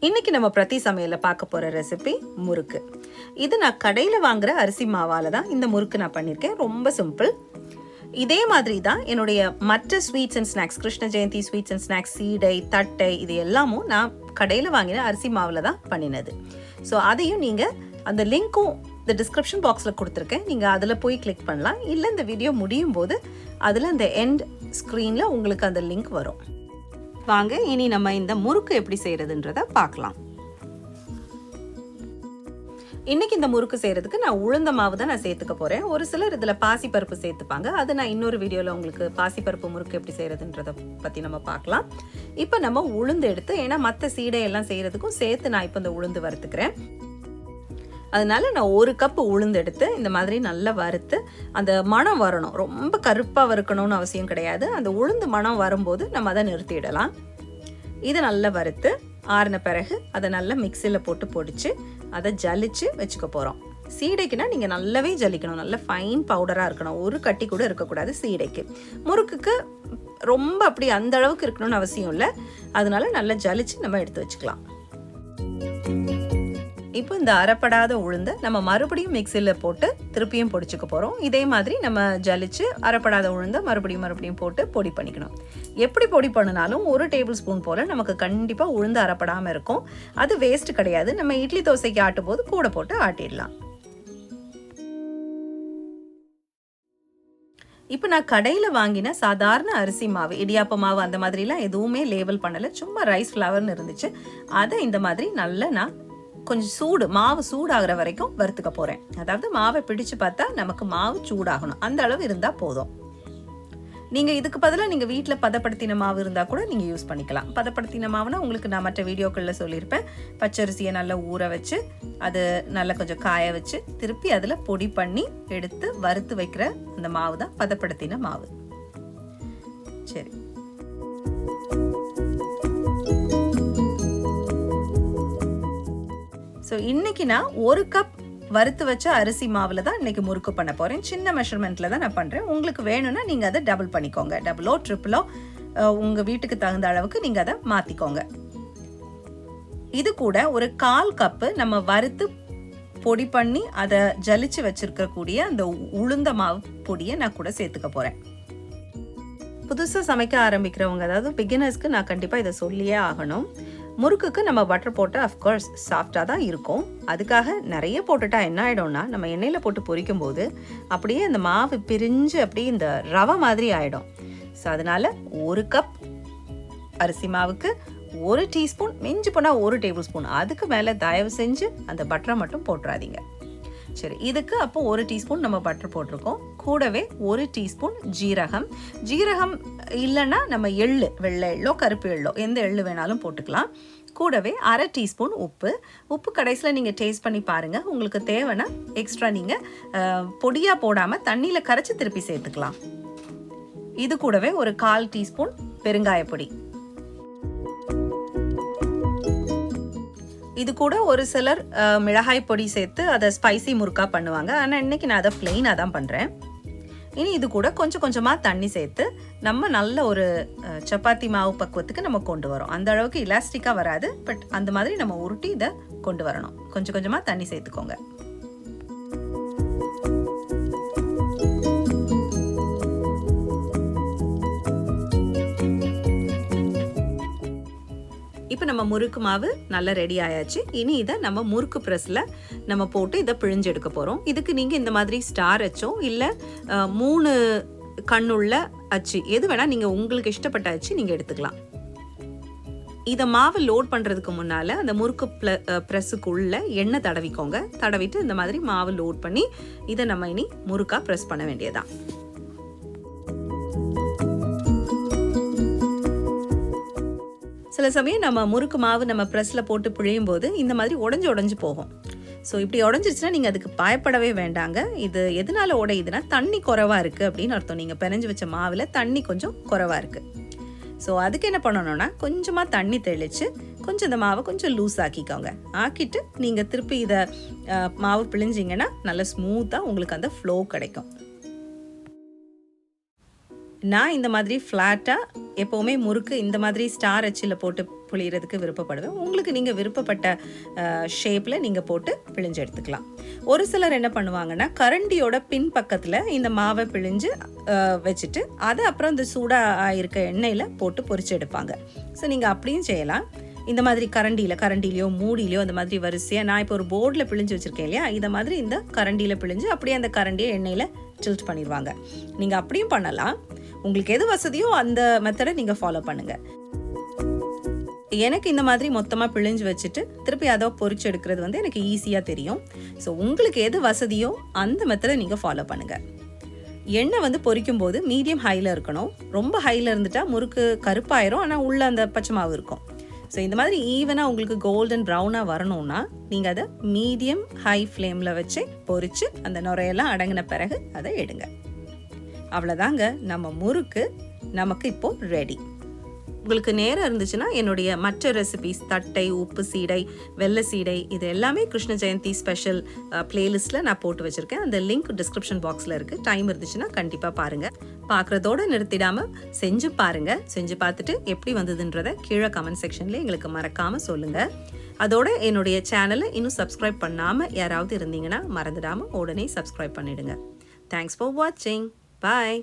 இன்னைக்கு நம்ம பிரதி சமையல்ல பார்க்க போற ரெசிபி முறுக்கு. இது நான் கடையில் வாங்குற அரிசி மாவால தான் இந்த முறுக்கு நான் பண்ணியிருக்கேன். ரொம்ப சிம்பிள். இதே மாதிரி தான் என்னுடைய மற்ற sweets and snacks, Krishna Jayanthi sweets and snacks, சீடை, தட்டை, இது எல்லாமும் நான் கடையில் வாங்கின அரிசி மாவில் தான் பண்ணினது. ஸோ அதையும் நீங்கள் அந்த லிங்க்கும் இந்த டிஸ்கிரிப்ஷன் பாக்ஸில் கொடுத்துருக்கேன். நீங்கள் அதில் போய் கிளிக் பண்ணலாம். இல்லை இந்த வீடியோ முடியும் போது அதில் அந்த எண்ட் ஸ்க்ரீனில் உங்களுக்கு அந்த லிங்க் வரும். வாங்க இனி நம்ம இந்த முறுக்கு எப்படி செய்யறதுன்றத பார்க்கலாம். இன்னைக்கு இந்த முறுக்கு செய்யறதுக்கு நான் உளுந்த மாவு தான் நான் சேர்த்துக்க போறேன். ஒரு சிலர் இதுல பாசிப்பருப்பு சேர்த்துப்பாங்க. அது நான் இன்னொரு வீடியோல உங்களுக்கு பாசிப்பருப்பு முறுக்கு எப்படி செய்யறதுன்றத பத்தி நம்ம பார்க்கலாம். இப்போ நம்ம உளுந்து எடுத்து, ஏன்னா மற்ற சீடை எல்லாம் செய்யறதுக்கும் சேர்த்து நான் இப்போ இந்த உளுந்து வறுத்துக்கிறேன். அதனால நான் 1 கப் உளுந்து எடுத்து இந்த மாதிரி நல்லா வறுத்து, அந்த மணம் வரணும். ரொம்ப கருப்பாக வறுக்கணும்னு அவசியம் கிடையாது. அந்த உளுந்து மணம் வரும்போது நம்ம அதை நிறுத்திடலாம். இதை நல்லா வறுத்து ஆறின பிறகு அதை நல்லா மிக்சியில் போட்டு பொடிச்சு அதை ஜலிச்சு வச்சுக்க போகிறோம். சீடைக்குன்னா நீங்கள் நல்லாவே ஜலிக்கணும். நல்ல ஃபைன் பவுடராக இருக்கணும். ஒரு கட்டி கூட இருக்கக்கூடாது சீடைக்கு. முறுக்குக்கு ரொம்ப அப்படி அந்த அளவுக்கு இருக்கணும்னு அவசியம் இல்லை. அதனால நல்லா ஜலிச்சு நம்ம எடுத்து வச்சுக்கலாம். இப்போ இந்த அரைப்படாத உளுந்தை நம்ம மறுபடியும் மிக்சியில் போட்டு திருப்பியும் பொடிச்சுக்க போகிறோம். இதே மாதிரி நம்ம ஜலிச்சு அரைப்படாத உளுந்தை மறுபடியும் போட்டு பொடி பண்ணிக்கணும். எப்படி பொடி பண்ணினாலும் 1 டேபிள் ஸ்பூன் போல் நமக்கு கண்டிப்பாக உளுந்து அரைப்படாமல் இருக்கும். அது வேஸ்ட் கிடையாது. நம்ம இட்லி தோசைக்கு ஆட்டும் போது கூட போட்டு ஆட்டிடலாம். இப்போ நான் கடையில் வாங்கின சாதாரண அரிசி மாவு, இடியாப்ப மாவு அந்த மாதிரிலாம் எதுவுமே லேபிள் பண்ணலை. சும்மா ரைஸ் ஃப்ளவர்னு இருந்துச்சு. அதை இந்த மாதிரி நல்லா நான் கொஞ்சம் மாவு சூடாகிற வரைக்கும் வறுத்துக்க போகிறேன். அதாவது மாவை பிடிச்சு பார்த்தா நமக்கு மாவு சூடாகணும். அந்த அளவு இருந்தால் போதும். நீங்கள் இதுக்கு பதிலாக நீங்கள் வீட்டில் பதப்படுத்தின மாவு இருந்தால் கூட நீங்கள் யூஸ் பண்ணிக்கலாம். பதப்படுத்தின மாவுனா உங்களுக்கு நான் மற்ற வீடியோக்களில் சொல்லியிருப்பேன். பச்சரிசியை நல்லா ஊற வச்சு அது நல்லா கொஞ்சம் காய வச்சு திருப்பி அதில் பொடி பண்ணி எடுத்து வறுத்து வைக்கிற அந்த மாவு தான் பதப்படுத்தின மாவு. சரி, ஸோ இன்றைக்கி நான் 1 கப் வறுத்து வச்ச அரிசி மாவில் தான் இன்றைக்கி முறுக்கு பண்ண போகிறேன். சின்ன மெஷர்மெண்ட்டில் தான் நான் பண்ணுறேன். உங்களுக்கு வேணும்னா நீங்கள் அதை டபுள் பண்ணிக்கோங்க. டபுளோ ட்ரிப்பிளோ உங்கள் வீட்டுக்கு தகுந்த அளவுக்கு நீங்கள் அதை மாற்றிக்கோங்க. இது கூட ஒரு 1/4 கப்பு நம்ம வறுத்து பொடி பண்ணி அதை ஜலிச்சு வச்சுருக்கக்கூடிய அந்த உளுந்த மாவு பொடியை நான் கூட சேர்த்துக்க போகிறேன். புதுசாக சமைக்க ஆரம்பிக்கிறவங்க, அதாவது பிகினர்ஸ்க்கு நான் கண்டிப்பாக இதை சொல்லியே ஆகணும். முறுக்குக்கு நம்ம பட்டர் போட்டு அஃப்கோர்ஸ் சாஃப்டாக தான் இருக்கும். அதுக்காக நிறைய போட்டுட்டா என்ன ஆகிடும்னா, நம்ம எண்ணெயில் போட்டு பொரிக்கும் போது அப்படியே அந்த மாவு பிரிஞ்சு அப்படியே இந்த ரவை மாதிரி ஆகிடும். ஸோ அதனால் 1 கப் அரிசி மாவுக்கு 1 டீஸ்பூன், மிஞ்சி போனால் 1 டேபிள் ஸ்பூன், அதுக்கு மேலே தயவு செஞ்சு அந்த பட்டரை மட்டும் போட்டுறாதீங்க. சரி, இதுக்கு அப்போ 1 டீஸ்பூன் நம்ம பட்டர் போட்டிருக்கோம். கூடவே 1 டீஸ்பூன் ஜீரகம் இல்லைன்னா நம்ம எள்ளு, வெள்ளை எள்ளோ கருப்பு எள்ளோ எந்த எள்ளு வேணாலும் போட்டுக்கலாம். கூடவே 1/2 டீஸ்பூன் உப்பு கடைசியில் நீங்கள் டேஸ்ட் பண்ணி பாருங்கள். உங்களுக்கு தேவைன்னா எக்ஸ்ட்ரா நீங்கள் பொடியாக போடாமல் தண்ணியில் கரைச்சி திருப்பி சேர்த்துக்கலாம். இது கூடவே ஒரு 1/4 டீஸ்பூன் பெருங்காயப்பொடி. இது கூட ஒரு சிலர் மிளகாய் பொடி சேர்த்து அதை ஸ்பைசி முறுக்கா பண்ணுவாங்க. ஆனால் இன்னைக்கு நான் அதை பிளெயினாக தான் பண்ணுறேன். இனி இது கூட கொஞ்சம் கொஞ்சமாக தண்ணி சேர்த்து நம்ம நல்ல ஒரு சப்பாத்தி மாவு பக்குவத்துக்கு நம்ம கொண்டு வரோம். அந்த அளவுக்கு இலாஸ்டிக்காக வராது, பட் அந்த மாதிரி நம்ம உருட்டி இதை கொண்டு வரணும். கொஞ்சம் கொஞ்சமாக தண்ணி சேர்த்துக்கோங்க. இப்போ நம்ம முறுக்கு மாவு நல்லா ரெடி ஆயாச்சு. இனி இதை நம்ம முறுக்கு ப்ரெஸ்ஸில் நம்ம போட்டு இதை பிழிஞ்சு எடுக்க போகிறோம். இதுக்கு நீங்கள் இந்த மாதிரி ஸ்டார் அச்சோ இல்லை 3 கண்ணுள்ள அச்சு எது வேணால் நீங்கள் உங்களுக்கு இஷ்டப்பட்ட அச்சு நீங்கள் எடுத்துக்கலாம். இதை மாவு லோட் பண்ணுறதுக்கு முன்னால் அந்த முறுக்கு ப்ரெஸ்ஸுக்குள்ளே எண்ணெய் தடவிக்கோங்க. தடவிட்டு இந்த மாதிரி மாவு லோட் பண்ணி இதை நம்ம இனி முறுக்காக ப்ரெஸ் பண்ண வேண்டியதான். சில சமயம் நம்ம முறுக்கு மாவு நம்ம ப்ரெஸ்ஸில் போட்டு பிழியும் போது இந்த மாதிரி உடஞ்சி போகும். ஸோ இப்படி உடஞ்சிருச்சுன்னா நீங்கள் அதுக்கு பயப்படவே வேண்டாங்க. இது எதனால உடையுதுன்னா தண்ணி குறைவாக இருக்குது அப்படின்னு அர்த்தம். நீங்கள் பிணைஞ்சு வச்ச மாவில் தண்ணி கொஞ்சம் குறைவாக இருக்குது. ஸோ அதுக்கு என்ன பண்ணணும்னா, கொஞ்சமாக தண்ணி தெளித்து கொஞ்சம் இந்த மாவை கொஞ்சம் லூஸ் ஆக்கிக்கோங்க. ஆக்கிட்டு நீங்கள் திருப்பி இதை மாவு பிழிஞ்சிங்கன்னா நல்லா ஸ்மூத்தாக உங்களுக்கு அந்த ஃப்ளோ கிடைக்கும். நான் இந்த மாதிரி ஃப்ளாட்டாக எப்போவுமே முறுக்கு இந்த மாதிரி ஸ்டார் அச்சில் போட்டு புளியறதுக்கு விருப்பப்படுவேன். உங்களுக்கு நீங்கள் விருப்பப்பட்ட ஷேப்பில் நீங்கள் போட்டு பிழிஞ்சு எடுத்துக்கலாம். ஒரு சிலர் என்ன பண்ணுவாங்கன்னா கரண்டியோட பின் பக்கத்தில் இந்த மாவை பிழிஞ்சு வச்சுட்டு அதை அப்புறம் இந்த சூடாக இருக்க எண்ணெயில் போட்டு பொரிச்சு எடுப்பாங்க. ஸோ நீங்கள் அப்படியும் செய்யலாம். இந்த மாதிரி கரண்டிலையோ மூடிலையோ அந்த மாதிரி வரிசையாக நான் இப்போ ஒரு போர்டில் பிழிஞ்சு வச்சுருக்கேன் இல்லையா, இதை மாதிரி இந்த கரண்டியில் பிழிஞ்சு அப்படியே அந்த கரண்டியை எண்ணெயில் டில்ட் பண்ணிடுவாங்க. நீங்கள் அப்படியும் பண்ணலாம். உங்களுக்கு எது வசதியோ அந்த மெத்தடை நீங்கள் ஃபாலோ பண்ணுங்கள். எனக்கு இந்த மாதிரி மொத்தமாக பிழிஞ்சு வச்சுட்டு திருப்பி அதை பொரிச்சு எடுக்கிறது வந்து எனக்கு ஈஸியாக தெரியும். ஸோ உங்களுக்கு எது வசதியோ அந்த மெத்தடை நீங்கள் ஃபாலோ பண்ணுங்கள். எண்ணெய் வந்து பொரிக்கும் போது மீடியம் ஹையில் இருக்கணும். ரொம்ப ஹையில் இருந்துட்டால் முறுக்கு கருப்பாயிரும், ஆனால் உள்ள அந்த பச்சை மாவு இருக்கும். ஸோ இந்த மாதிரி ஈவனாக உங்களுக்கு கோல்டன் ப்ரௌனாக வரணும்னா நீங்கள் அதை மீடியம் ஹை ஃப்ளேமில் வச்சு பொரித்து அந்த நுரையெல்லாம் அடங்கின பிறகு அதை எடுங்க. அவ்வளோதாங்க, நம்ம முறுக்கு நமக்கு இப்போது ரெடி. உங்களுக்கு நேரம் இருந்துச்சுன்னா என்னுடைய மற்ற ரெசிபிஸ் தட்டை, உப்பு சீடை, வெள்ளை சீடை இது எல்லாமே கிருஷ்ண ஜெயந்தி ஸ்பெஷல் பிளேலிஸ்ட்டில் நான் போட்டு வச்சுருக்கேன். அந்த லிங்க் டிஸ்கிரிப்ஷன் பாக்ஸில் இருக்குது. டைம் இருந்துச்சுன்னா கண்டிப்பாக பாருங்கள். பார்க்குறதோடு நிறுத்திடாமல் செஞ்சு பாருங்கள். செஞ்சு பார்த்துட்டு எப்படி வந்ததுன்றதை கீழே கமெண்ட் செக்ஷனில் எங்களுக்கு மறக்காமல் சொல்லுங்கள். அதோட என்னுடைய சேனலை இன்னும் சப்ஸ்கிரைப் பண்ணாமல் யாராவது இருந்தீங்கன்னா மறந்துடாமல் உடனே சப்ஸ்கிரைப் பண்ணிவிடுங்க. தேங்க்ஸ் ஃபார் வாட்சிங். பாய்.